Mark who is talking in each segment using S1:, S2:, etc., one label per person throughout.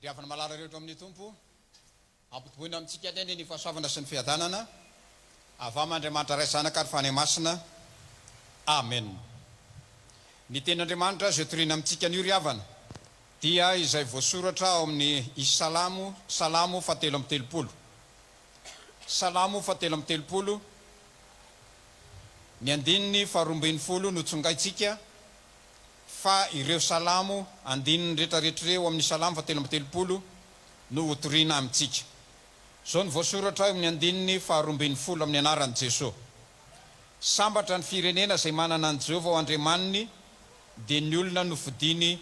S1: Riavana malala rehetra amin'ny tompo ampitoboina amintsika eny ny fahasoavana sy ny fiadanana avam'Andriamanitra ray zanaka ary fany masina amen. Ny tenin'Andriamanitra izay toriana amintsika an'io riavana dia izay voasoratra ao amin'ny Salamo fahatelo amby telopolo. Salamo fahatelo amby telopolo ny andininy faharoambin'ny folo no tsongaitsika fa ireo salamo andininy rehetrarehetra ireo amin'ny salamo fahatelo amby telopolo no hotoriana amintsika. Zao ny voasoratra amin'ny andininy faharoambin'ny folo amin'ny anaran'i Jesosy. Sambatra ny firenena izay manana an Jehovah ho andriamaniny dia ny olona nofidiny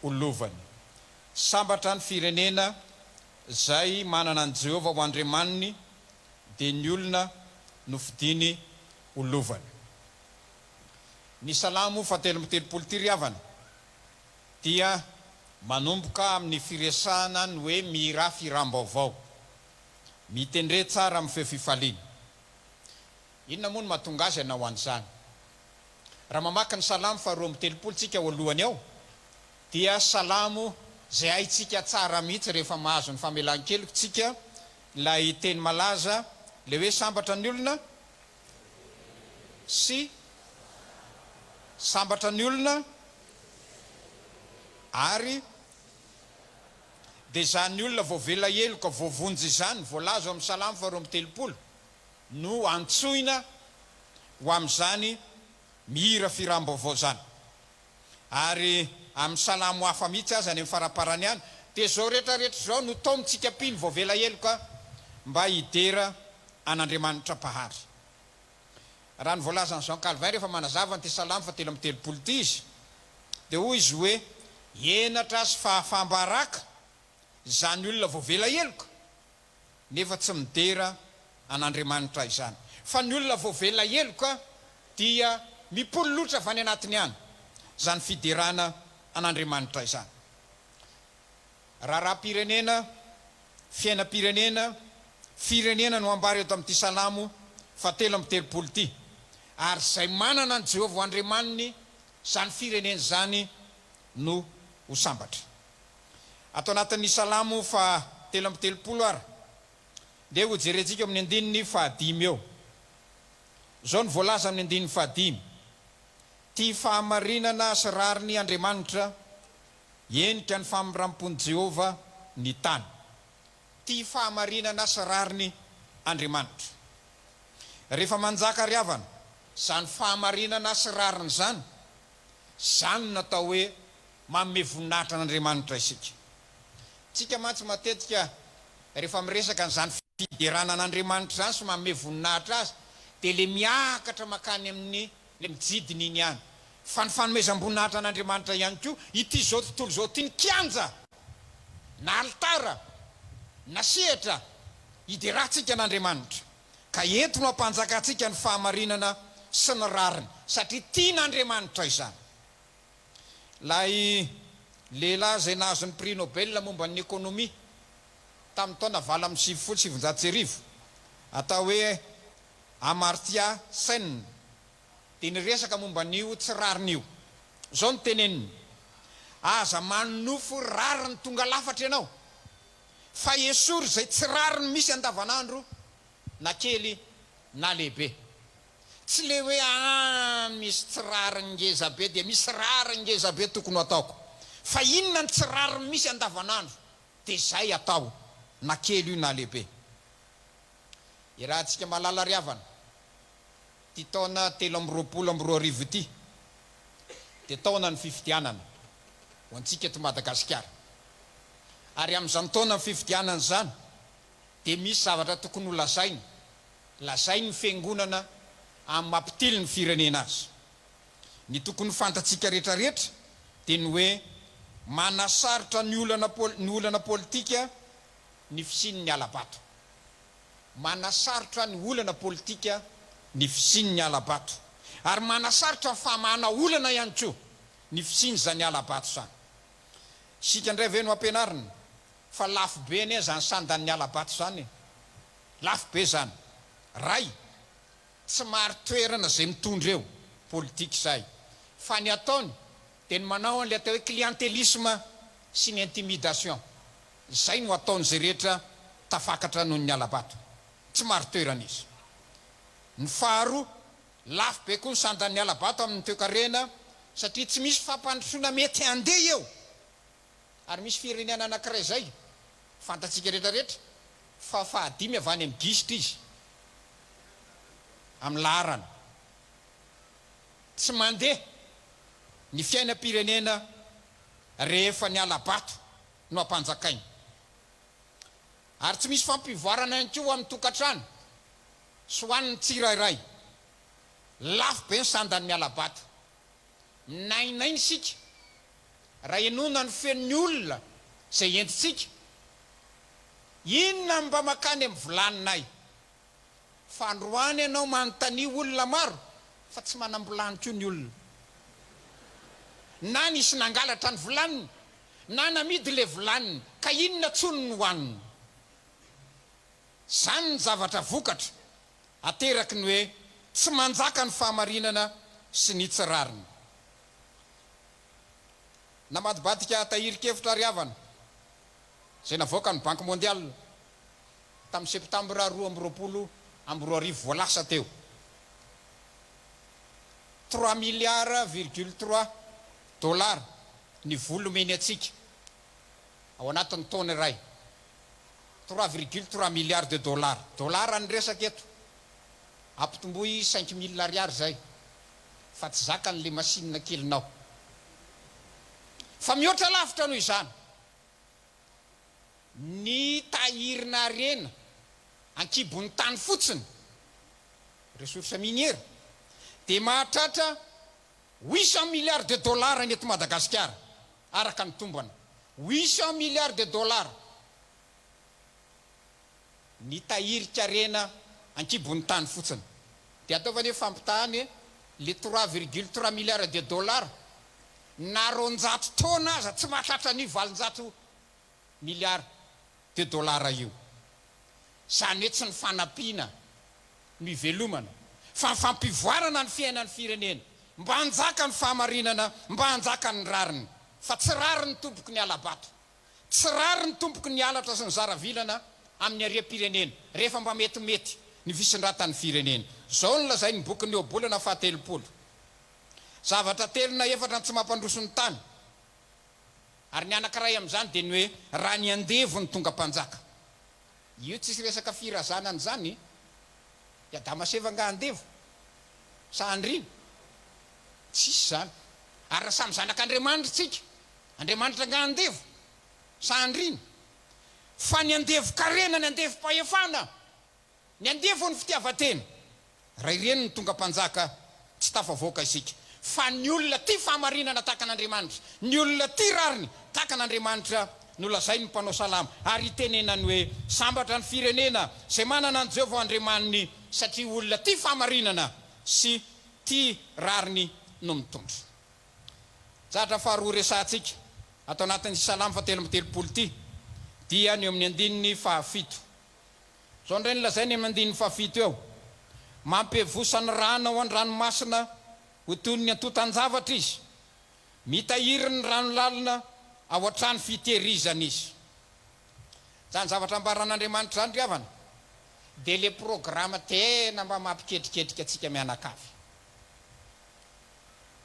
S1: olovany. Sambatra ny firenena izay manana an Jehovah ho andriamaniny dia ny olona nofidiny olovany. Ny salamo fahatelo amby telopolo ty riavana dia manomboka amin'ny firesahana ny hoe mihira firam-baovao, mitendre tsara amin'ny feo fifaliana. Inona moa no mahatonga azy ianao an'izany? Raha mamaky ny salamo faharoa amby telopolo tsika ao alohany ao dia salamo izay haitsika tsara mihitsy rehefa mahazo ny famelan-keloko tsika ilay teny malaza le hoe sambatra ny olona sy sambatra ny olona ary dia zany olona voavela heloka voavonjy izany voalazo amin'ny salamo faharoa amby telopolo no antsoina ho amin'izany mihira firam-baovao zany. Ary amin'ny salamo hafa mihitsy aza any amin'ny faraparany any dia zao rehetrarehetra zao no tomitsika piny voavela heloka mba hidera an'Andriamanitra pahary. Raha ny voalazan'i Jean Calvin rehefa manazava ny ty salamo fahatelo amby telopolo ty izy dia hoy izy hoe enatra sy fahafambaraka zany olona voavela heloka nefa tsy midera an'Andriamanitra izany. Fa ny olona voavela heloka dia mipololotra avy any anatiny any zany fiderana an'Andriamanitra izany. Raharam-pirenena, fiainam-pirenena, firenena no ambary eto amin'ity salamo fahatelo amby telopolo ty. Ary izay manana an Jehovah andriamaniny zany firenena zany no ho sambatra. Atao anatin'ny salamo fahatelo amby telopolo ary dia ho jerentsika amin'ny andininy fahadimy eo. Zao ny voalaza amin'ny andininy fahadimy: ty fahamarinana sy rariny Andriamanitra, endrika ny famirampony Jehovah ny tany. Ty fahamarinana sy rariny Andriamanitra. Rehefa manjaka riavana zany fahamarinana sy rariny zany, zany natao hoe manome voninahitra an'Andriamanitra isika. Tsika mantsy matetika rehefa miresaka n'izany fiderana an'Andriamanitra zany sy manome voninahitra azy dia le miakatra makany amin'ny le mijidiny iny ihany. Fa ny fanomezam-boninahitra an'Andriamanitra ihany koa ity zao tontolo zao ty ny kianja na altara na sehatra hideratsika an'Andriamanitra, ka eto no ampanjakatsika ny fahamarinana sy ny rariny satria tian'Andriamanitra izany. Lay lehilahy izay nahazo ny prix Nobel momba ny ekonomia tamin'ny taona 780 atao hoe Amartya Sen dia niresaka momba n'io tsy rarin'io. Zao no teneniny: aza manofo rariny tonga lafatra ianao fa esory izay tsy rariny misy andavanandro na kely na lehibe. Tsy le hoe misy tsy rariny ngeza be dia misy rariny ngeza be tokony ataoko, fa inona ny tsy rariny misy andavanandro dia zay atao na kely io na lehibe. Irahantsika malala riavana ty taona 324 ty dia taona ny fifidianana ho antsika eto Madagasikara. Ary amin'izany taona ny fifidianana zany dia misy zavatra tokony ho lazainy fiangonana amin'ny mampitily ny firenena azy. Ny tokony fantatsika rehetrarehetra dia ny hoe manasarotra ny olana politika ny fisin'ny alabato. Manasarotra ny olana politika ny fisin'ny alabato, ary manasarotra ny famahana olana ihany koa ny fisin' zany alabato zany. Sika indray ve no ampianarina fa lafo be anie zany sandan'ny alabato zany, lafo be zany. Ray tsy maro toerana zay mitondra eo politika zay, fa ny ataony dia ny manao an'ilay atao hoe clientélisme sy ny intimidation. zay no ataon'zay rehetra tafakatra noho ny alabato tsy maro toerana izy. Ny faharoa lafo be koa ny sandan'ny alabato amin'ny toe-karena satria tsy misy fampandrosoana mety andeha eo ary misy firenena anankiray zay fantatsika rehetrarehetra fa fahadimy avy any amin'ny gisitra izy amin'ny laharana tsy mandeha ny fiainam-pirenena rehefa ny alabato no ampanjakainy ary tsy misy fampivoarana ihany koa amin'ny tokantrano sy hoan'ny tsirairay lafo be ny sandan'ny alabato minainainy sika raha enona ny fen'ny olona zay entitsika inona mba makany amin'ny volaninay fa androany ianao manontany olona maro fa tsy manambolany koa ny olona na nisy nangalatra ny volaniny na namidy le volaniny ka inona tsony ny hoaniny. Zany ny zavatra vokatra ateraky ny hoe tsy manjaka ny fahamarinana sy ny tsirariny. Namadibadika tahirikevitra ariavana zay navoaka ny Banque mondiale tamin'ny septambra 2020 voalasa teo 3 milliards,3 dollars ny volo meny atsika ao anatin'ny taona iray 3,3 milliards de dollars. Dollara ny resaka eto ampitomboy 5 000 ariary zay fa tsy zakany le masinina kelinao fa mihoatra lavitra noho izany ny tahirina arena ankibon'ny tany fotsiny ressources minières dia mahatratra 800 milliards de dollars ny eto Madagasikara araka ny tombana 800 milliards de dollars ny tahirika arena ankibon'ny tany fotsiny dia ataovany hoe fampitahany le 3,3 milliards de dollars na 200 taona aza tsy mahatratra ny 700 milliards de dollars io. Zany hoe tsy ny fanampiana ny ivelomana fa ny fampivoarana ny fiainan'ny firenena mba hanjaka ny fahamarinana mba hanjaka ny rariny fa tsy rariny tompoky ny alabato tsy rariny tompoky ny alatra sy ny zaravilana amin'ny ariam-pirenena rehefa mba metimety ny visin-dratan'ny firenena. Zao ny lazay ny boky ny obolana fahatelopolo zavatra telona efatra tsy mampandroso ny tany ary ny anankiray amin'izany dia ny hoe raha ny andevo ny tonga mpanjaka. Io tsisy resaka firazanany zany dia damasevanga andevo sa andrina tsisy zany ary samy zanak'Andriamanitra tsika Andriamanitra nga andevo sa andrina fa ny andevo karena ny andevo pahefana ny andevo ny fitiavatena raha ireny ny tonga mpanjaka tsy tafavoaka isika fa ny olona ty fahamarinana tahaka an'Andriamanitra ny olona ty rariny tahaka an'Andriamanitra no lazay ny mpanao salama ary tenenany hoe sambatra ny firenena zay manana ny Jehovah Andriamaniny satria olona ty fahamarinana sy ty rariny no mitondra. Zatra faharoa resantsika atao anatin'ny salama 7:30 ty dia ny amin'ny andininy fahafito. Zao ndray ny lazay ny amin'ny andininy fahafito eo mampevosany rano ao an-dranomasina ho toy ny antotan-javatra izy mitahiry ny rano lalina ao an-trano fitehirizana izy. Zany zavatra ambaran'Andriamanitra zany riavana dia le programma tena mba mampiketriketrika atsika mianakavy.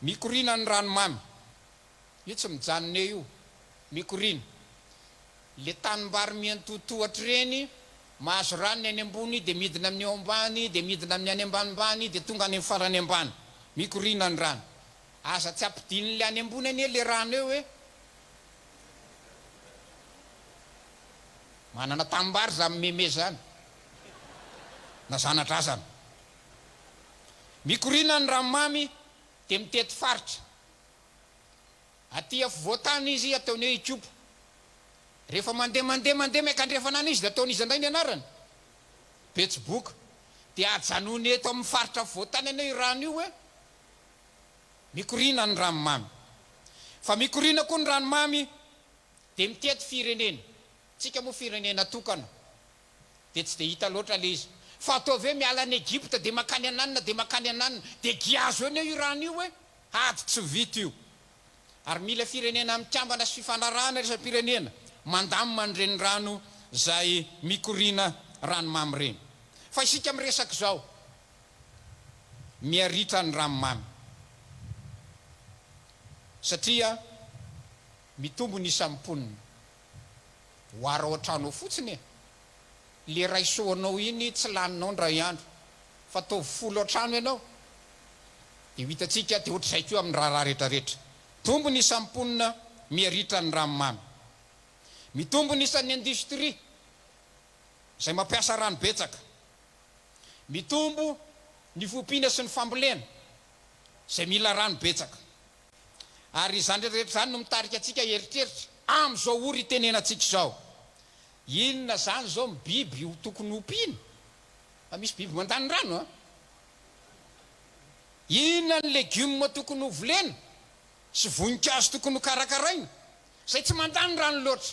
S1: Mikorina ny ranomamy io tsy mijanona io mikorina le tanimbary miantotohatra reny mahazo ranony any ambony dia midina amin'ny eo ambany dia midina amin'ny any ambanimbany dia tonga any amin'ny farany ambany mikorina ny rano aza tsy ampidin'le any ambony anie le rano eo hoe manana tanimbary za meme zany na zanatra azany. Mikorina ny ranomamy dia mitety faritra aty afovoatany izy ataony hoe ikopo rehefa mandeha miakandrefanana izy dia ataon'izy indray ny anarany Betsiboka dia ajanony eto amin'ny faritra afovoatany anao i rano io hoe mikorina ny ranomamy. Fa mikorina koa ny ranomamy dia mitety firenena tsika moa firenena tokana dia tsy dia hita loatra le izy fa ataovy hoe miala any Egypte dia makany ananina dia giazo eny io rano io hoe ady tsy vita io ary mila firenena mikambana sy fifanarahana rehefa pirenena mandamina reny rano zay mikorina ranomamy reny. Fa isika miresaka zao miaritra ny ranomamy satria mitombo ny isamponina hoara ao an-trano ao fotsiny le raisoanao iny tsy laninao ndray andro fa tao folo an-trano ianao dia hitatsika dia ohatra izay koa amin'ny raharaha rehetrarehetra. Tombo ny isamponina miaritra ny ranomamy, mitombo ny isan'ny industria izay mampiasa rano betsaka, mitombo ny fompiana sy ny fambolena izay mila rano betsaka. Ary izany rehetrarehetra zany no mitarika atsika eritreritra amin'izao ory tenenantsika izao. Inona zany zao biby ho tokony hompiana? Misy biby mandany rano a? Inona ny legioma tokony ho volena sy voninkazo tokony ho karakaraina zay tsy mandany rano loatra?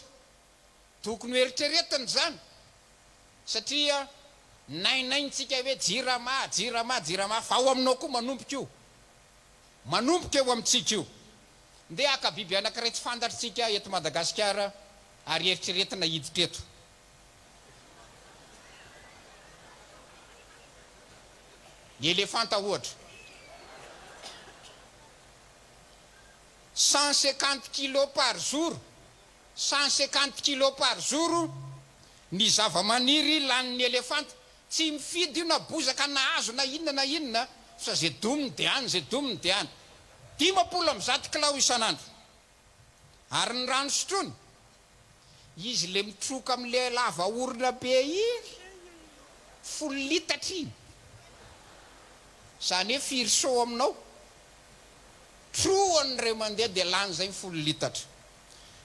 S1: Tokony ho eritreretiny zany satria nainaintsika hoe jirama fa ao aminao koa manomboka io, manomboka eo amintsika io. Ndeha aka biby anankiray tsy fantatritsika eto Madagasikara ary eritreretina hiditra eto. Ny elefanta ohatra 150 kg par jour, 150 kg par jour ny zavamaniry lanin'ny elefanta. Tsy mifidy io na bozaka na hazo na inona fa zay dominy dia any, zay dominy dia any. 50 kilao isan'andro. Ary ny rano sotrony izy le mitroka amin'le lava orona be iny 10 litatra iny. Zany hoe firy so aminao troany re mandeha dia lany zay 10 litatra.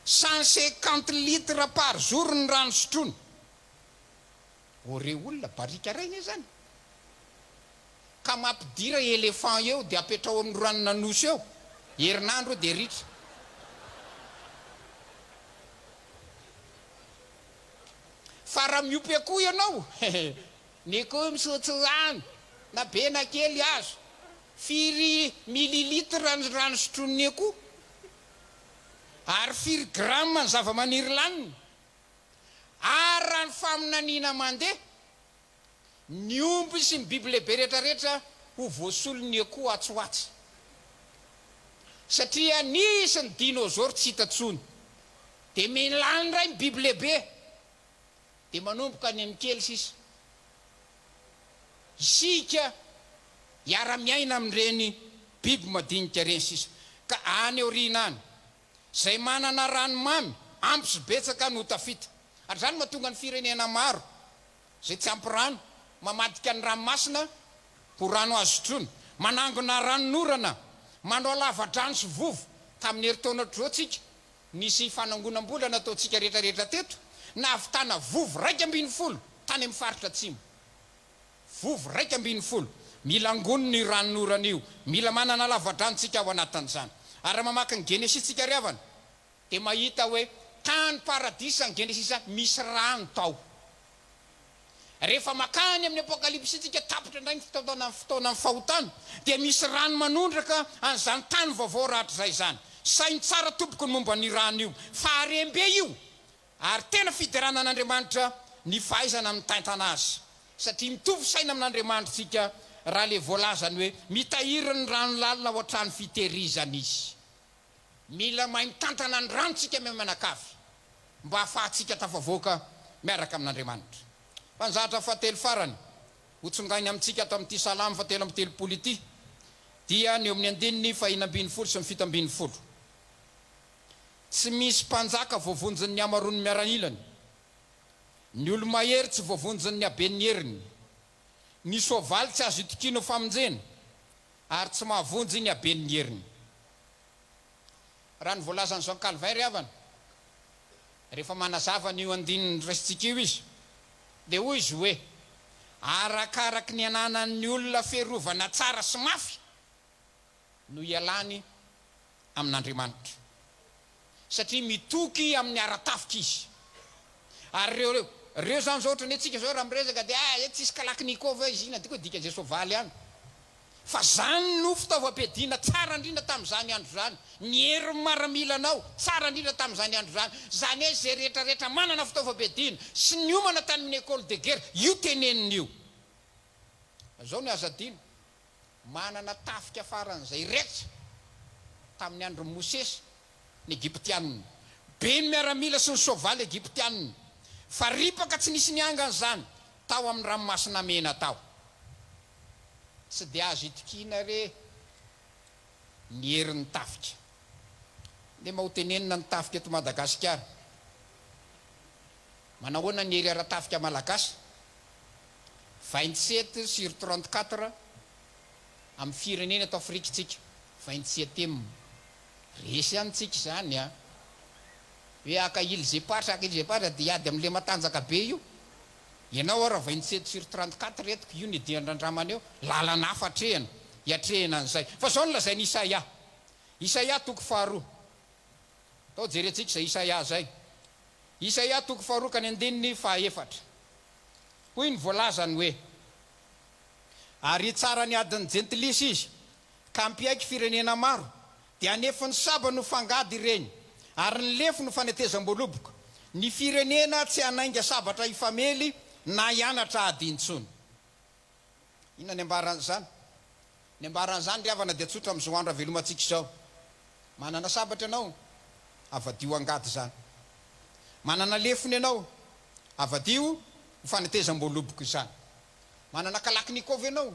S1: 150 litres par jour ny rano sotrony. Ore olona barika regny zany ka mampidira elefant eo dia apetrao amin'ny rano nanosy eo herinandro dia ritra. Fa raha miopy akoho ianao ny koa misotro rano na be na kely azo firy mililitre ny rano sotrony akoho ary firy gramme ny zavamaniry laniny. Ary raha ny faminaniana mandeha ny omby sy ny biby lehibe rehetrarehetra ho voasolony akoho atsoatsy satria nisy ny dinosaure tsy hitantsony dia milany ray ny biby lehibe dia manomboka any amin'ny kely sisa. Isika hiara-miaina amin'ireny biby madinika reny sisa ka any aoriana any zay manana ranomamy ampy sy betsaka no tafita. Ary zany mahatonga ny firenena maro zay tsy ampy rano mamadika ny ranomasina ho rano azo sotrony, manangona ranonorana, manao lava-drano sy vovo. Tamin'ny heritaona trotsika nisy fanangonam-bola nataontsika rehetrarehetra teto na havitana vovo 240 tany amin'ny faritra atsimo. Vovo 240 mila angoniny io ranonorana io, mila manana lava-dranontsika ao anatin'izany. Ary mamaky ny Genesisika riavana dia mahita hoe tany paradisa ny Genesisa misy rano tao. Rehefa makany amin'ny apokalipsitsika tapitra indray ny fotoana ny fahotana dia misy rano manondraka an'izany tany vaovao rahatra zay zany. Sainy tsara tompoko ny momba ny rano io fa arembe io ary tena fideranan'Andriamanitra ny fahaizana amin'ny taintana azy satria mitovy saina amin'Andriamanitra tsika raha le voalazany hoe mitahiry ny rano lalina ao an-trano fitehirizana izy. Mila mahay mitantana ny ranontsika mianakavy mba hahafahantsika tafavoaka miaraka amin'Andriamanitra. Fanzatra fahatelo farany hotsongainy amintsika ato amin'ity salamo fahatelo amby telopolo ity dia ny eo amin'ny 520 sy 720. Tsy misy mpanjaka voavonjin'ny amarony miaranilany, ny olo-mahery tsy voavonjin'ny haben'ny heriny, ny soavaly tsy azo itokino famonjena ary tsy mahavonjy ny haben'ny heriny. Raha ny voalazan'izao Calvin riavana rehefa manazava ny io andininy raisitsika io izy dia hoy izy hoe arakaraky ny ananan'ny olona ferovana tsara sy mafy no ialany amin'Andriamanitra satria mitoky amin'ny aratafika izy. Ary reo zany zao ohatrany atsika zao raha miresaka dia tsisy kalaknikova izy ina ty koa dika zay soavaly any fa zany no fitaovam-piadiana tsara indrindra tamin'izany andro zany. Ny hery maramilanao tsara indrindra tamin'izany andro zany. Zany hoe izay rehetrarehetra manana fitaovam-piadiana sy ny omana tany amin'ny école de guerre io tenenin'io. Zao ny azadina manana tafika faran'izay rehetra tamin'ny andro Mosesy ny Egyptianina. Be ny miaramila sy ny soavaly Egyptianina. Fa ripaka tsy nisy niangana zany tao amin'ny ranomasina mena tao. Tsy dia azo itikina re ny herin'ny tafika. Dia mahotenenina ny tafika eto Madagasikara. Manahoana ny hery ara-tafika malagasy 27/34 amin'ny firenena eto Afrika tsika. 27 resy antsika zany a. Hoe aka Ilzepatra dia ady amin'le matanjaka be io. Ianao raha 27/34 etiko io ny diandran-dramana eo lalana hafa atrehana hiatrehana an'izay. Fa zao no lazainy Isaia. Isaia toko 2. Tao jerentsika izay Isaia zay. Isaia toko 2 ka ny 2:4. Hoy ny voalazany hoe ary tsara ny adiny jentilisa izy ka ampiaiky firenena maro dia anefa ny saba no fangady ireny ary ny lefo no fanetezam-boaloboka. Ny firenena tsy anainga sabatra ifamely na hianatra adintsony. Inona ny ambaran'izany? Ny ambaran'izany ry havana dia tsotra amin'izao andro avelomantsika izao. Manana sabatra ianao, avadio angady zany. Manana lefony ianao, avadio ho fanetezam-boaloboka izany. Manana kalakinikôvy ianao,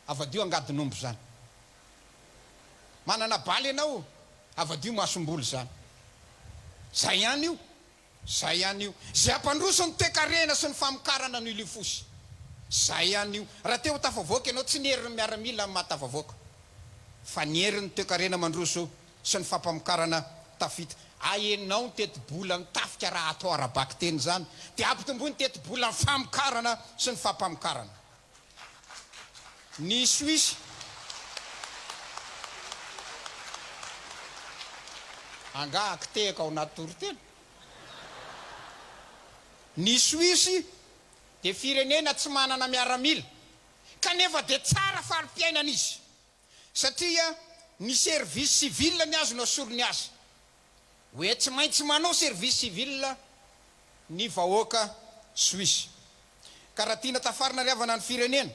S1: avadio angadin'omby zany. Manana baly ianao, avadio masom-boly zany. Zay ihany io. Zay ihany io. Zay ampandroso ny toe-karena sy ny famokarana no ilifosy. Zay ihany io. Raha teo tafavoaka ianao tsy nieriny miaramila amin'ny mahatafavoaka. Fa nieriny toe-karena mandroso sy ny fampamokarana tafita. Aenao ny teti-bola ny tafika raha atao arabaky teny zany. Dia ampitombony teti-bola ny famokarana sy ny fampamokarana. Ny Suisse anga akitehaka ao anaty toritena. Ny Suisse dia firenena tsy manana miaramila kanefa dia tsara fari-piainana izy satria ny service civil ny azo no asorony azy hoe tsy maintsy manao service civil ny vahoaka Suisse. Ka raha tiana tafarina ry havana ny firenena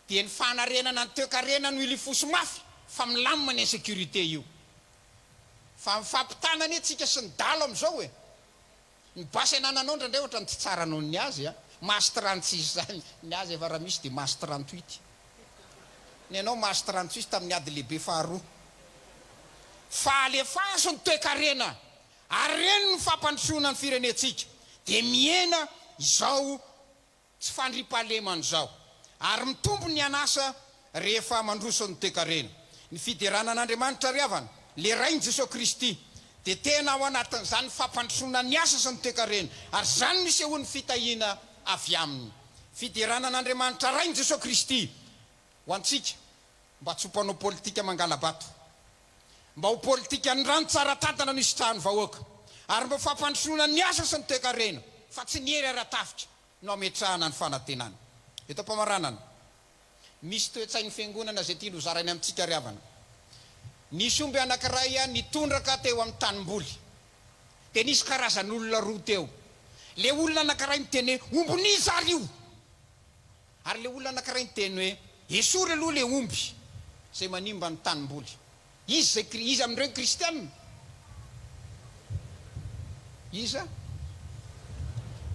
S1: dia ny fanarenana ny toe-karena no ilifosy mafy fa milamina ny sécurité io. Fa mifampitanana antsika sy ny dalo amin'izao hoe ny basy anananao ndraindray ohatra ny tsy tsara noho ny azy a. Mas 36 zany ny azy efa raha misy dia mas 38. Ny anao mas 36 tamin'ny ady lehibe faharoa. Fa alefaso ny toe-karena ary reny ny fampandrosoana ny firenetsika dia miena izao tsy fandriam-pahalemana izao ary mitombo ny anasa rehefa mandroso ny toe-karena. Ny fideranan'Andriamanitra ry havana le rainy Jesosy Kristy dia tena ao anatin'izany fampandrosoana ny asa sy ny toe-karena ary zany misy eo ny fitahiana avy aminy. Fideranan'Andriamanitra rainy Jesosy Kristy ho antsika mba tsy ho mpanao politika mangala-bato, mba ho politika ny rano tsara tantana no isitrahany vahoaka ary mba fampandrosoana ny asa sy ny toe-karena fa tsy ny hery ara-tafika no ametrahana ny fanantenana. Eto am-pamaranana misy toe-tsain'ny fiangonana zay tia nozarainy amintsika ry havana. Nisy omby anankiray nitondraka teo amin'ny tanimboly dia nisy karazan'olona roa teo. Le olona anankiray miteny hoe omboniza ary io, ary le olona anankiray miteny hoe esory aloha le omby zay manimba ny tanimboly. Izy amin'ireo kristianina. Iza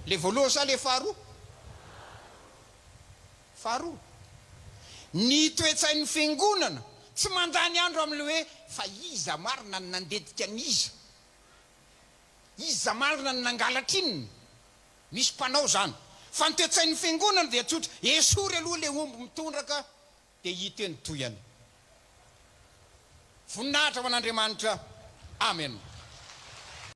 S1: le voalohany sa le faharoa? Faharoa. Ny toe-tsain'ny fiangonana tsy mandany andro amin'le hoe fa iza marina ny nandetika ny iza marina ny nangalatr'inona. Misy mpanao zany. Fa ny toe-tsain'ny fiangonana dia tsotra esory aloha le omby mitondraka dia hita eny toyany. Voninahitra ho an'Andriamanitra. Amen.